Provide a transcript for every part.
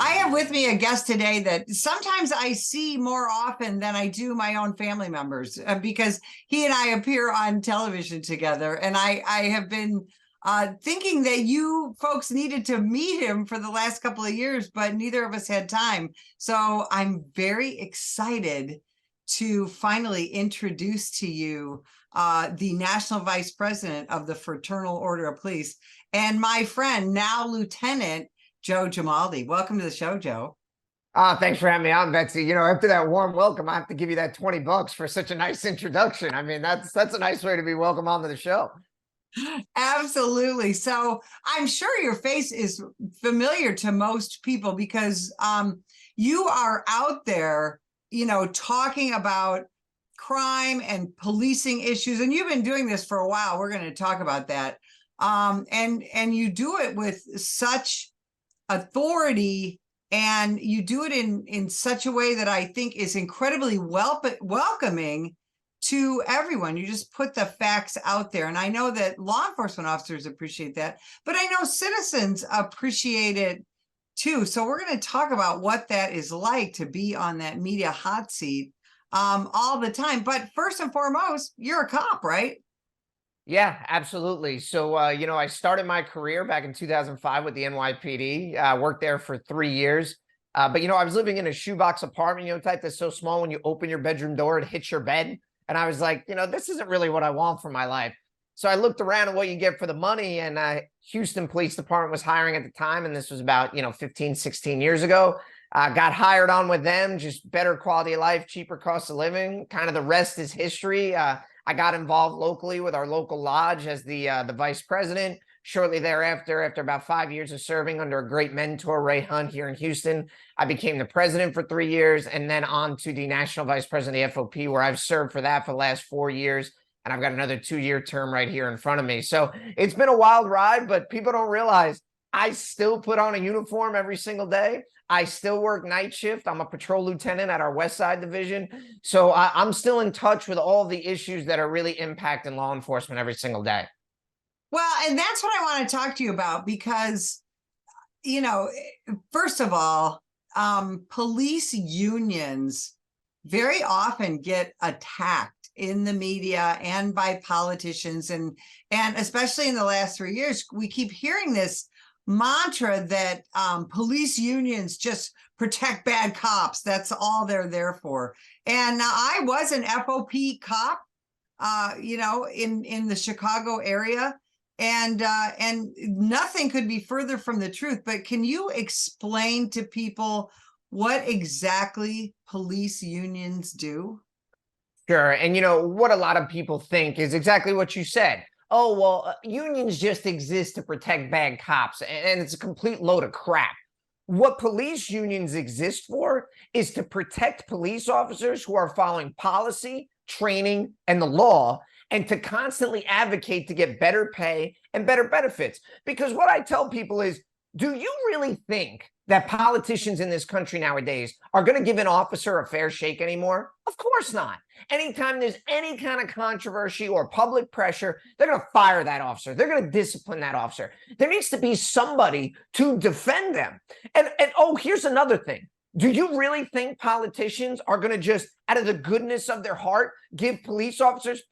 I have with me a guest today that sometimes I see more often than I do my own family members because he and I appear on television together. And I have been thinking that you folks needed to meet him for the last couple of years, but neither of us had time. So I'm very excited to finally introduce to you the National Vice President of the Fraternal Order of Police and my friend, now Lieutenant Joe Gamaldi. Welcome to the show, Joe. Thanks for having me on, Betsy. You know, after that warm welcome, I have to give you that $20 for such a nice introduction. I mean, that's a nice way to be welcome onto the show. Absolutely. So I'm sure your face is familiar to most people because you are out there, you know, talking about crime and policing issues, and you've been doing this for a while. We're going to talk about that. And you do it with such authority, and you do it in such a way that I think is incredibly welcoming to everyone. You just put the facts out there. And I know that law enforcement officers appreciate that, but I know citizens appreciate it too. So we're going to talk about what that is like to be on that media hot seat all the time. But first and foremost, you're a cop, right? Yeah, absolutely. So, you know, I started my career back in 2005 with the NYPD. Worked there for 3 years. But, you know, I was living in a shoebox apartment, you know, type that's so small when you open your bedroom door, it hits your bed. And I was like, you know, this isn't really what I want for my life. So I looked around at what you get for the money, and Houston Police Department was hiring at the time. And this was about, 15, 16 years ago. Got hired on with them, just better quality of life, cheaper cost of living. Kind of the rest is history. I got involved locally with our local lodge as the vice president. Shortly thereafter, after about 5 years of serving under a great mentor, Ray Hunt, here in Houston, I became the president for 3 years, and then on to the national vice president of the FOP, where I've served for that for the last 4 years. And I've got another 2-year term right here in front of me. So it's been a wild ride, but people don't realize I still put on a uniform every single day. I still work night shift. I'm a patrol lieutenant at our West Side division. So I'm still in touch with all the issues that are really impacting law enforcement every single day. Well, and that's what I want to talk to you about because, you know, first of all, police unions very often get attacked in the media and by politicians, and especially in the last 3 years, we keep hearing this mantra that police unions just protect bad cops. That's all they're there for. And I was an FOP cop, you know, in the Chicago area, and nothing could be further from the truth. But can you explain to people what exactly police unions do? Sure. And, you know, what a lot of people think is exactly what you said. Oh, well, unions just exist to protect bad cops, and it's a complete load of crap. What police unions exist for is to protect police officers who are following policy, training, and the law, and to constantly advocate to get better pay and better benefits. Because what I tell people is, do you really think that politicians in this country nowadays are going to give an officer a fair shake anymore? Of course not. Anytime there's any kind of controversy or public pressure, they're going to fire that officer. They're going to discipline that officer. There needs to be somebody to defend them. And oh, here's another thing. Do you really think politicians are going to just, out of the goodness of their heart, give police officers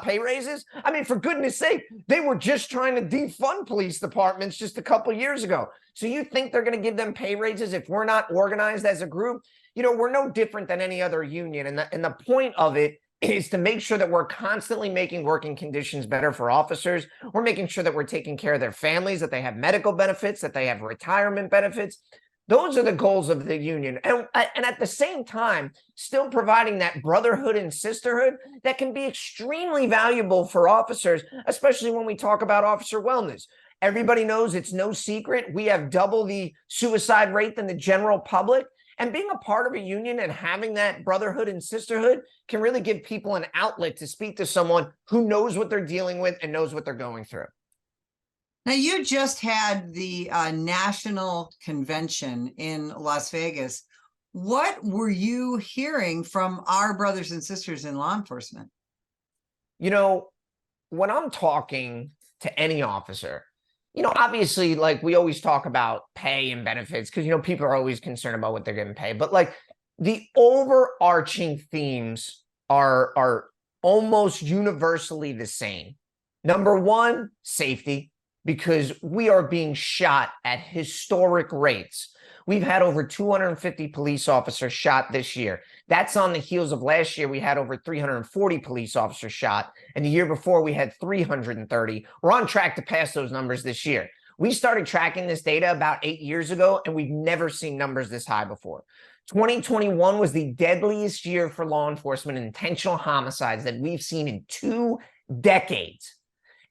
pay raises? I mean, for goodness sake, they were just trying to defund police departments just a couple of years ago. So you think they're going to give them pay raises if we're not organized as a group? You know, we're no different than any other union. And the point of it is to make sure that we're constantly making working conditions better for officers. We're making sure that we're taking care of their families, that they have medical benefits, that they have retirement benefits. Those are the goals of the union. And at the same time, still providing that brotherhood and sisterhood that can be extremely valuable for officers, especially when we talk about officer wellness. Everybody knows it's no secret. We have double the suicide rate than the general public. And being a part of a union and having that brotherhood and sisterhood can really give people an outlet to speak to someone who knows what they're dealing with and knows what they're going through. Now, you just had the National Convention in Las Vegas. What were you hearing from our brothers and sisters in law enforcement? You know, when I'm talking to any officer, Obviously, like we always talk about pay and benefits because, people are always concerned about what they're getting paid. But like the overarching themes are almost universally the same. Number one, safety, because we are being shot at historic rates. We've had over 250 police officers shot this year. That's on the heels of last year. We had over 340 police officers shot. And the year before, we had 330. We're on track to pass those numbers this year. We started tracking this data about 8 years ago, and we've never seen numbers this high before. 2021 was the deadliest year for law enforcement and intentional homicides that we've seen in 2 decades.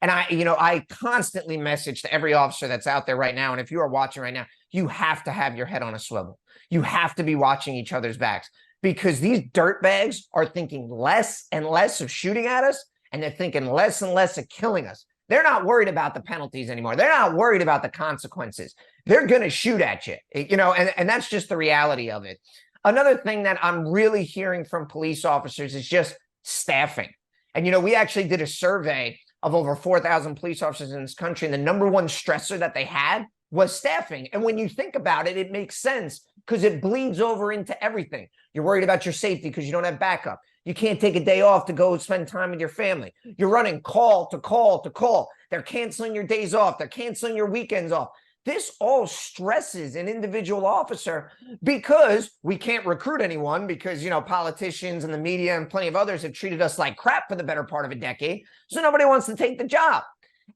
And I constantly message to every officer that's out there right now. And if you are watching right now, you have to have your head on a swivel. You have to be watching each other's backs because these dirtbags are thinking less and less of shooting at us, and they're thinking less and less of killing us. They're not worried about the penalties anymore. They're not worried about the consequences. They're going to shoot at you, and that's just the reality of it. Another thing that I'm really hearing from police officers is just staffing. And, we actually did a survey of over 4,000 police officers in this country, and the number one stressor that they had was staffing. And when you think about it, it makes sense because it bleeds over into everything. You're worried about your safety because you don't have backup. You can't take a day off to go spend time with your family. You're running call to call to call. They're canceling your days off. They're canceling your weekends off. This all stresses an individual officer because we can't recruit anyone because, politicians and the media and plenty of others have treated us like crap for the better part of a decade. So nobody wants to take the job.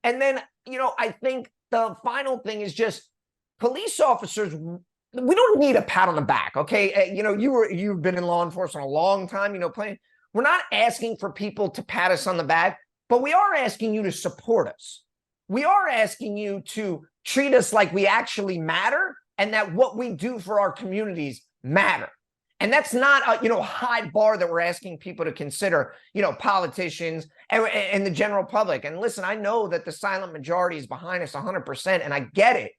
And then, I think the final thing is just police officers. We don't need a pat on the back. Okay. You've been in law enforcement a long time, we're not asking for people to pat us on the back, but we are asking you to support us. We are asking you to treat us like we actually matter and that what we do for our communities matter. And that's not a high bar that we're asking people to consider, politicians and the general public. And listen, I know that the silent majority is behind us 100%, and I get it.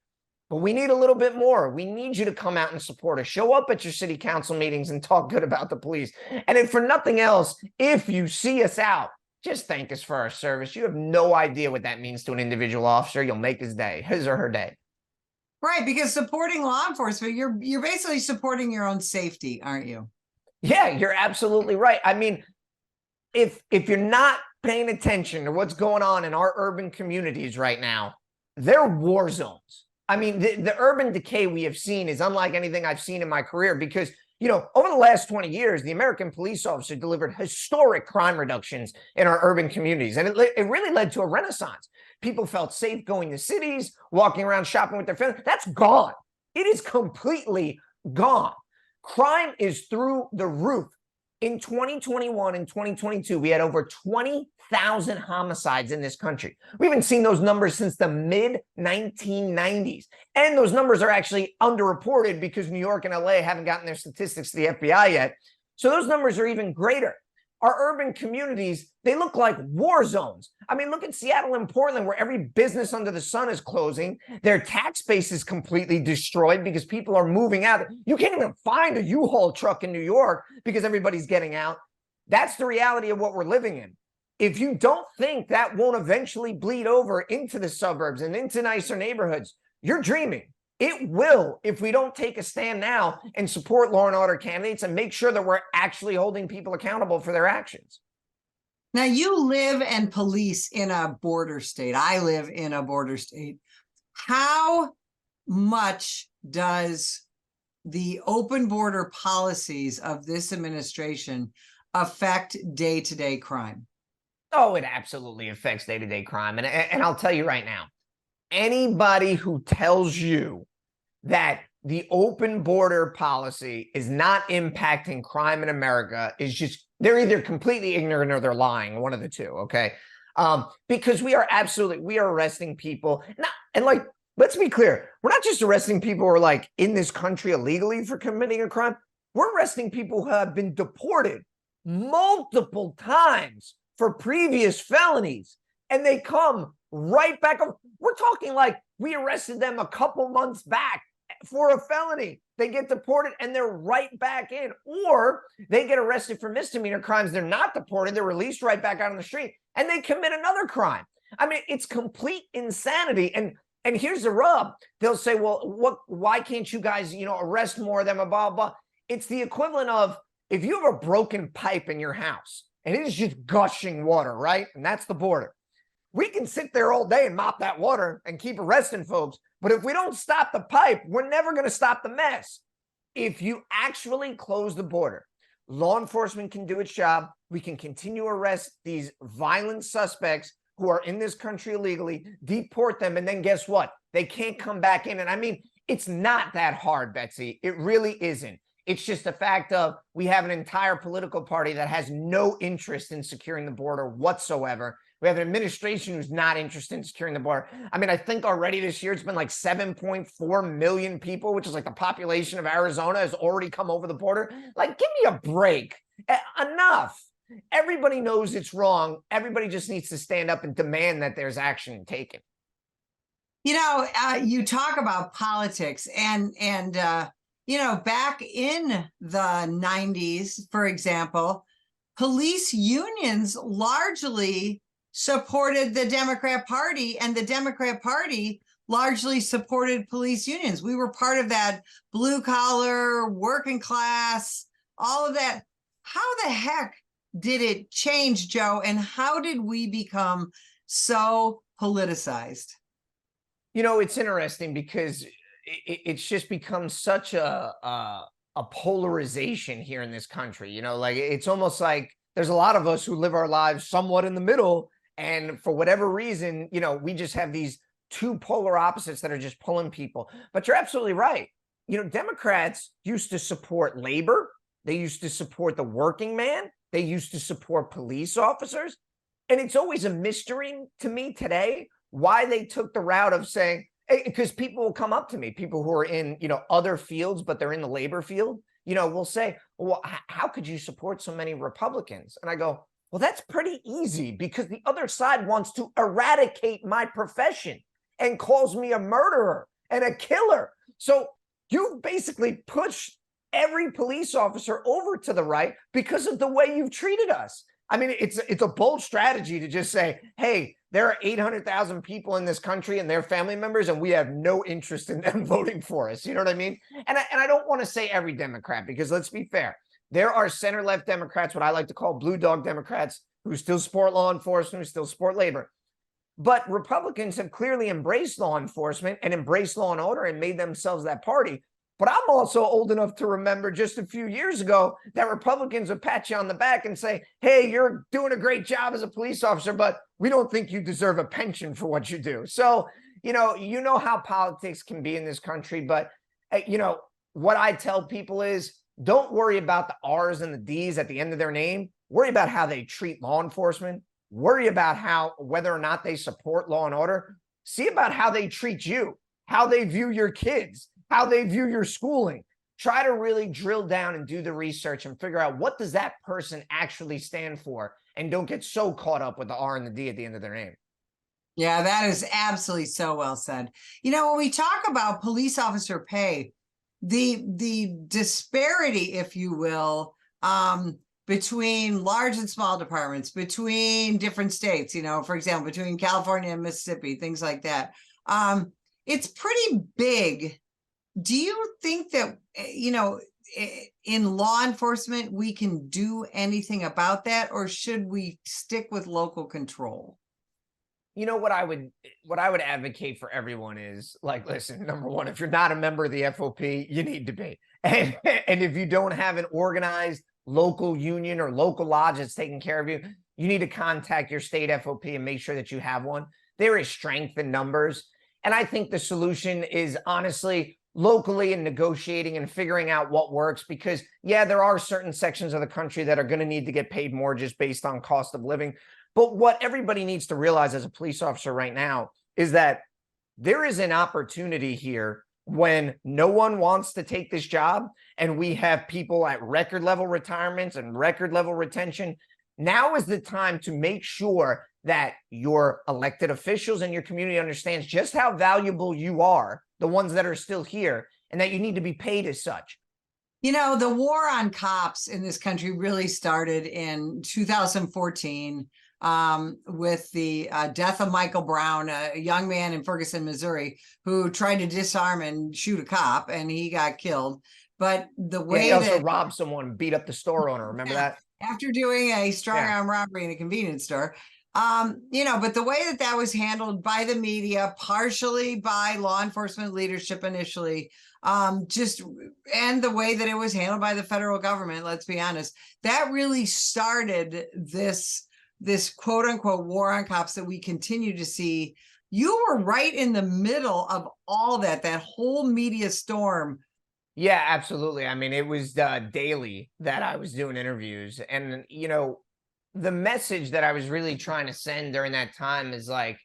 But we need a little bit more. We need you to come out and support us. Show up at your city council meetings and talk good about the police. And if for nothing else, if you see us out, just thank us for our service. You have no idea what that means to an individual officer. You'll make his day, his or her day. Right, because supporting law enforcement, you're basically supporting your own safety, aren't you? Yeah, you're absolutely right. I mean, if you're not paying attention to what's going on in our urban communities right now, they're war zones. I mean, the urban decay we have seen is unlike anything I've seen in my career because, over the last 20 years, the American police officer delivered historic crime reductions in our urban communities. And it really led to a renaissance. People felt safe going to cities, walking around shopping with their family. That's gone. It is completely gone. Crime is through the roof. In 2021 and 2022, we had over 20,000 homicides in this country. We haven't seen those numbers since the mid-1990s. And those numbers are actually underreported because New York and LA haven't gotten their statistics to the FBI yet. So those numbers are even greater. Our urban communities, they look like war zones. I mean, look at Seattle and Portland, where every business under the sun is closing. Their tax base is completely destroyed because people are moving out. You can't even find a U-Haul truck in New York because everybody's getting out. That's the reality of what we're living in. If you don't think that won't eventually bleed over into the suburbs and into nicer neighborhoods, you're dreaming. It will if we don't take a stand now and support law and order candidates and make sure that we're actually holding people accountable for their actions. Now, you live and police in a border state. I live in a border state. How much does the open border policies of this administration affect day-to-day crime? Oh, it absolutely affects day-to-day crime. And I'll tell you right now, anybody who tells you that the open border policy is not impacting crime in America is just, they're either completely ignorant or they're lying, one of the two, okay? Because we are arresting people. And let's be clear, we're not just arresting people who are like in this country illegally for committing a crime. We're arresting people who have been deported multiple times for previous felonies, and they come right back up. We're talking like we arrested them a couple months back for a felony. They get deported and they're right back in, or they get arrested for misdemeanor crimes. They're not deported. They're released right back out on the street and they commit another crime. I mean, it's complete insanity. And And here's the rub. They'll say, well, why can't you guys, arrest more of them, blah, blah. It's the equivalent of if you have a broken pipe in your house and it is just gushing water, right? And that's the border. We can sit there all day and mop that water and keep arresting folks. But if we don't stop the pipe, we're never going to stop the mess. If you actually close the border, law enforcement can do its job. We can continue to arrest these violent suspects who are in this country illegally, deport them, and then guess what? They can't come back in. And I mean, it's not that hard, Betsy. It really isn't. It's just the fact of we have an entire political party that has no interest in securing the border whatsoever. We have an administration who's not interested in securing the border. I mean, I think already this year it's been like 7.4 million people, which is like the population of Arizona, has already come over the border. Like, give me a break. Enough. Everybody knows it's wrong. Everybody just needs to stand up and demand that there's action taken. You talk about politics and back in the 90s, for example, police unions largely supported the Democrat Party, and the Democrat Party largely supported police unions. We were part of that blue collar, working class, all of that. How the heck did it change, Joe? And how did we become so politicized? It's interesting because it's just become such a polarization here in this country. Like it's almost like there's a lot of us who live our lives somewhat in the middle. And for whatever reason, we just have these two polar opposites that are just pulling people. But you're absolutely right. Democrats used to support labor. They used to support the working man. They used to support police officers. And it's always a mystery to me today why they took the route of saying, because people will come up to me, people who are in, other fields, but they're in the labor field, will say, well, how could you support so many Republicans? And I go, well, that's pretty easy because the other side wants to eradicate my profession and calls me a murderer and a killer. So you basically push every police officer over to the right because of the way you've treated us. I mean, it's a bold strategy to just say, hey, there are 800,000 people in this country and their family members, and we have no interest in them voting for us. You know what I mean? And I don't want to say every Democrat, because let's be fair. There are center-left Democrats, what I like to call blue dog Democrats, who still support law enforcement, who still support labor. But Republicans have clearly embraced law enforcement and embraced law and order and made themselves that party. But I'm also old enough to remember just a few years ago that Republicans would pat you on the back and say, hey, you're doing a great job as a police officer, but we don't think you deserve a pension for what you do. So, you know how politics can be in this country. But, what I tell people is don't worry about the R's and the D's at the end of their name. Worry about how they treat law enforcement. Worry about whether or not they support law and order. See about how they treat you, how they view your kids, how they view your schooling. Try to really drill down and do the research and figure out what does that person actually stand for, and don't get so caught up with the R and the D at the end of their name. Yeah, that is absolutely so well said. When we talk about police officer pay, the disparity, if you will, between large and small departments, between different states, for example, between California and Mississippi, things like that. It's pretty big. Do you think that, in law enforcement, we can do anything about that, or should we stick with local control? What I would advocate for everyone is, like, listen, number one, if you're not a member of the FOP, you need to be. And if you don't have an organized local union or local lodge that's taking care of you, you need to contact your state FOP and make sure that you have one. There is strength in numbers. And I think the solution is honestly locally and negotiating and figuring out what works, because there are certain sections of the country that are going to need to get paid more just based on cost of living. But what everybody needs to realize as a police officer right now is that there is an opportunity here when no one wants to take this job and we have people at record level retirements and record level retention. Now is the time to make sure that your elected officials and your community understands just how valuable you are, the ones that are still here, and that you need to be paid as such. The war on cops in this country really started in 2014. with the death of Michael Brown, a young man in Ferguson, Missouri, who tried to disarm and shoot a cop, and he got killed. But the Yeah, he way also that robbed someone, beat up the store owner. Remember that? after doing a strong Yeah. arm robbery in a convenience store, but the way that that was handled by the media, partially by law enforcement leadership initially, and the way that it was handled by the federal government, let's be honest, that really started this quote unquote war on cops that we continue to see. You were right in the middle of all that whole media storm. Yeah, absolutely. I mean, it was daily that I was doing interviews. And, the message that I was really trying to send during that time is like,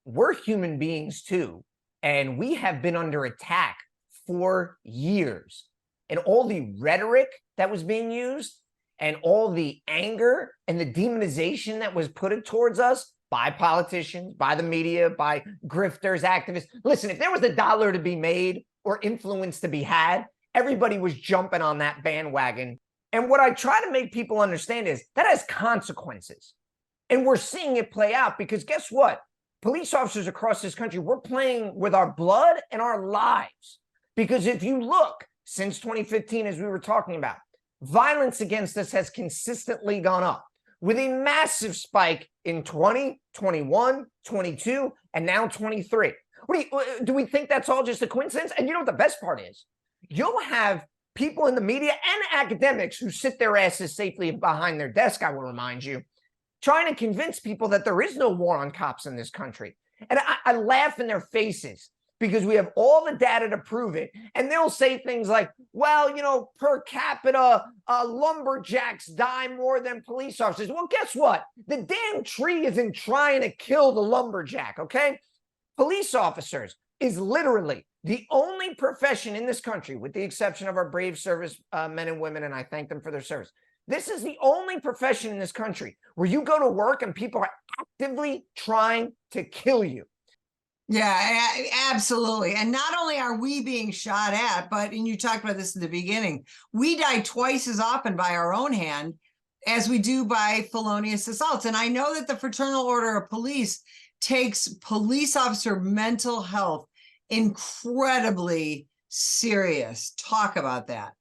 we're human beings too. And we have been under attack for years. And all the rhetoric that was being used and all the anger and the demonization that was put towards us by politicians, by the media, by grifters, activists. Listen, if there was a dollar to be made or influence to be had, everybody was jumping on that bandwagon. And what I try to make people understand is that has consequences. And we're seeing it play out because guess what? Police officers across this country, we're playing with our blood and our lives. Because if you look since 2015, as we were talking about, violence against us has consistently gone up with a massive spike in 20, 21, 22, and now 23. Do we think that's all just a coincidence? And you know what the best part is? You'll have people in the media and academics who sit their asses safely behind their desk, I will remind you, trying to convince people that there is no war on cops in this country. And I laugh in their faces because we have all the data to prove it. And they'll say things like, well, per capita, lumberjacks die more than police officers. Well, guess what? The damn tree isn't trying to kill the lumberjack, okay? Police officers is literally the only profession in this country, with the exception of our brave service men and women, and I thank them for their service. This is the only profession in this country where you go to work and people are actively trying to kill you. Yeah, absolutely. And not only are we being shot at, and you talked about this in the beginning, we die twice as often by our own hand as we do by felonious assaults. And I know that the Fraternal Order of Police takes police officer mental health incredibly serious. Talk about that.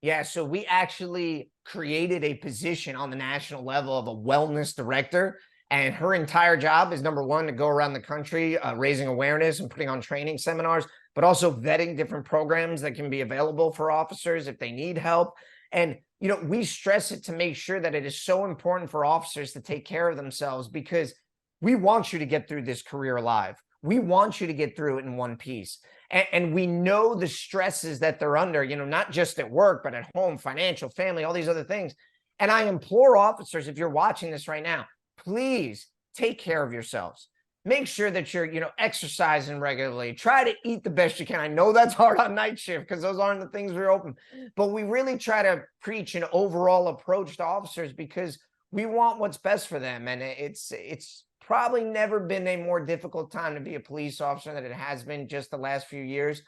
Yeah, so we actually created a position on the national level of a wellness director. And her entire job is, number one, to go around the country raising awareness and putting on training seminars, but also vetting different programs that can be available for officers if they need help. And, we stress it to make sure that it is so important for officers to take care of themselves because we want you to get through this career alive. We want you to get through it in one piece. And we know the stresses that they're under, not just at work, but at home, financial, family, all these other things. And I implore officers, if you're watching this right now, please take care of yourselves. Make sure that you're, exercising regularly. Try to eat the best you can. I know that's hard on night shift because those aren't the things we're open. But we really try to preach an overall approach to officers because we want what's best for them. And it's probably never been a more difficult time to be a police officer than it has been just the last few years.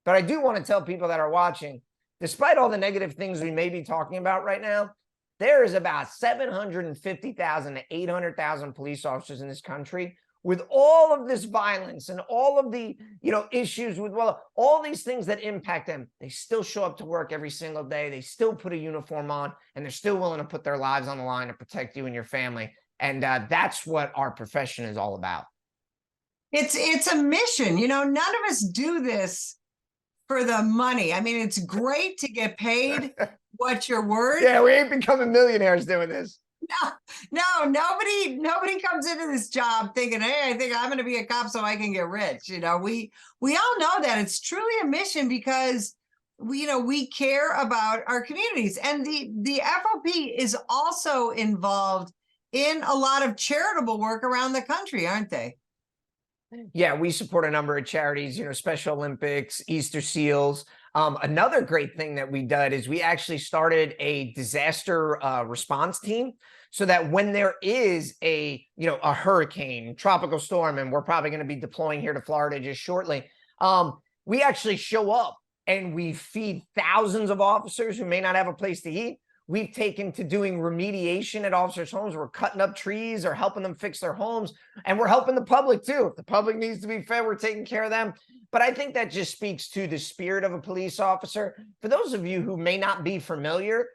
But I do want to tell people that are watching, despite all the negative things we may be talking about right now, there is about 750,000 to 800,000 police officers in this country. With all of this violence and all of the, issues with, all these things that impact them, they still show up to work every single day. They still put a uniform on, and they're still willing to put their lives on the line to protect you and your family. And that's what our profession is all about. It's a mission. None of us do this for the money. I mean, it's great to get paid what you're worth. Yeah, we ain't becoming millionaires doing this. No, nobody comes into this job thinking, hey, I think I'm going to be a cop so I can get rich. We all know that it's truly a mission because we care about our communities. And the FOP is also involved in a lot of charitable work around the country, aren't they? Yeah, we support a number of charities, Special Olympics, Easter Seals. Another great thing that we did is we actually started a disaster response team so that when there is a hurricane, tropical storm, and we're probably going to be deploying here to Florida just shortly, we actually show up and we feed thousands of officers who may not have a place to eat. we've taken to doing remediation at officers' homes. We're cutting up trees or helping them fix their homes. And we're helping the public too. If the public needs to be fed, we're taking care of them. But I think that just speaks to the spirit of a police officer. For those of you who may not be familiar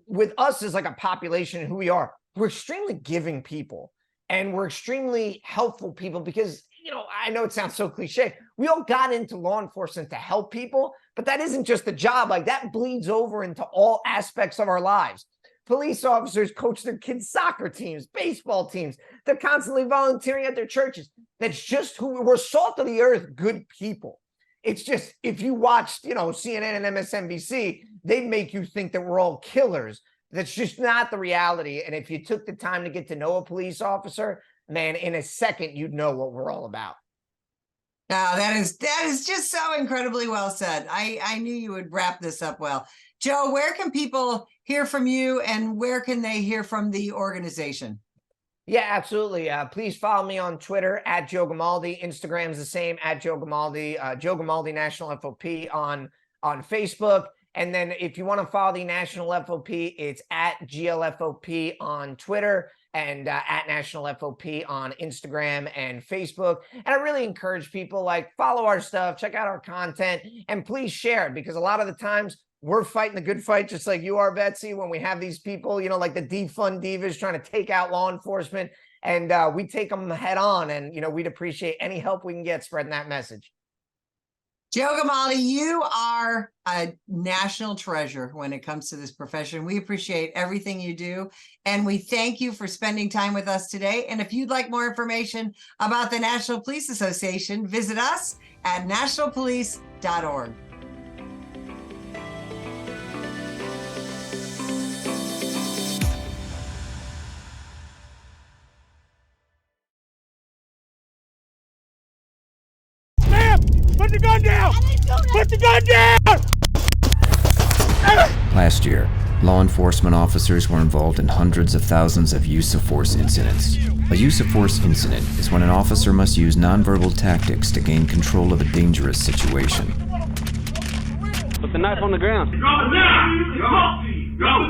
with us as like a population and who we are, we're extremely giving people and we're extremely helpful people because, you know, I know it sounds so cliche. We all got into law enforcement to help people, but that isn't just the job. Like that bleeds over into all aspects of our lives. Police officers coach their kids' soccer teams, baseball teams. They're constantly volunteering at their churches. That's just who we're, salt of the earth, good people. It's just, if you watched, you know, CNN and MSNBC, they make you think that we're all killers. That's just not the reality. And if you took the time to get to know a police officer, man, in a second, you'd know what we're all about. Now, that is just so incredibly well said. I knew you would wrap this up well. Joe, where can people hear from you and where can they hear from the organization? Yeah, absolutely. Please follow me on Twitter at Joe Gamaldi. Instagram's the same at Joe Gamaldi. Joe Gamaldi National FOP on Facebook. And then if you want to follow the National FOP, it's at GLFOP on Twitter and at National FOP on Instagram and Facebook. And I really encourage people, like, follow our stuff, check out our content, and please share it, because a lot of the times we're fighting the good fight, just like you are, Betsy, when we have these people, you know, like the defund divas trying to take out law enforcement, and we take them head on. And, you know, we'd appreciate any help we can get spreading that message. Joe Gamaldi, you are a national treasure when it comes to this profession. We appreciate everything you do, and we thank you for spending time with us today. And if you'd like more information about the National Police Association, visit us at nationalpolice.org. Put the gun down! Put the gun down! Last year, law enforcement officers were involved in hundreds of thousands of use of force incidents. A use of force incident is when an officer must use nonverbal tactics to gain control of a dangerous situation. Put the knife on the ground.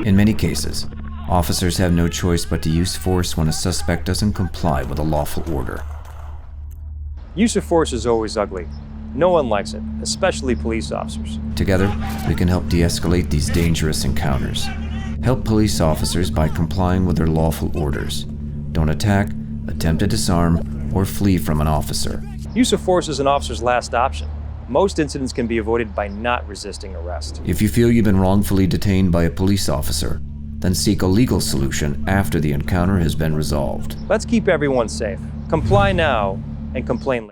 In many cases, officers have no choice but to use force when a suspect doesn't comply with a lawful order. Use of force is always ugly. No one likes it, especially police officers. Together, we can help de-escalate these dangerous encounters. Help police officers by complying with their lawful orders. Don't attack, attempt to disarm, or flee from an officer. Use of force is an officer's last option. Most incidents can be avoided by not resisting arrest. If you feel you've been wrongfully detained by a police officer, then seek a legal solution after the encounter has been resolved. Let's keep everyone safe. Comply now and complain later.